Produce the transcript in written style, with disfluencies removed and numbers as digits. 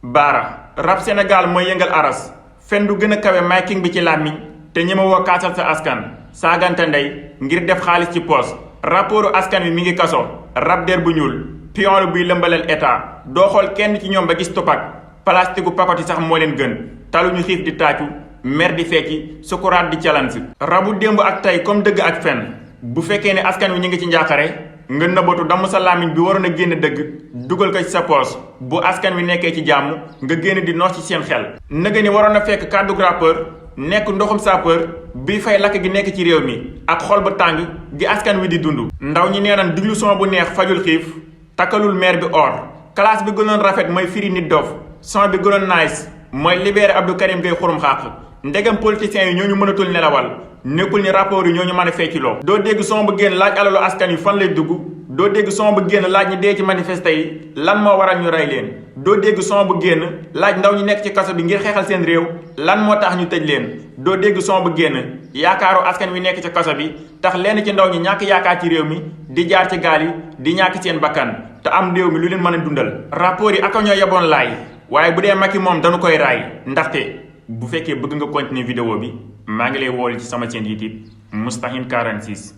Baara rap Sénégal mooy yëngal aras fen du gën a kawe making bi ci làmmiñ te ñi ma woo kaasal sa askan saagante ndey ngir def xaalis ci poos rapportu askan wi mi ngi kaso rab der bu ñuul pion buy lëmbalal état doo xool kenn ci ñoom ba gis tupak plastique gu pakoti sax moo leen gën taluñu xiif di tàccu mer di fecci sukuraat di challenge rabu démb ak tey comme dëgg ak fen bu fekkee ne askan wi ñu ngi ci njaaxare nga nëbbatu damm sa làmmiñ bi waroon a génn dëgg dugal ko ci sa poos bu askan wi nekkee ci jàmm nga génn di noos ci seen xel nëga ni waroon a fekk kàddu rappeur nekk ndoxum sapeur bi fay lakk gi nekk ci réew mi ak xol bu tàng gi askan wi di dund ndaw ñi nee nañ diglu son bu neex fajul xiif takkalul maire bi or classe bi gënoon rafet mooy firi nit dof son bi gënoon nice mooy libéré Abdou Karim Gueye xurum xàq ndegam politiciens yi ñooñu mënatul nelawal nekkul ni rapport yi ñooñu mën a fecciloo doo dégg son bu génn laaj alalu askan wi fan lay dugg doo dégg son bu génn laaj ñi dee ci manifesté yi lan moo waral ñu rey leen doo dégg son bu génn laaj ndaw ñi nekk ci kaso bi ngir xeexal seen réew lan moo tax ñu tëj leen doo dégg son bu génn yaakaaru askan wi nekk ci kaso bi tax lenn ci ndaw ñi ñàkk yaakaar ci réew mi di jaar ci gaal yi di ñàkk seen bakkan te am réew mi lu leen mën a dundal rapport yi aka ñoo yeboon laay waaye bu dee Macky moom dañu koy raay ndaxte bu fekkee bëgg nga continuer vidéo bi maa ngi lay wool ci sama chaîne YouTube Moustahine 46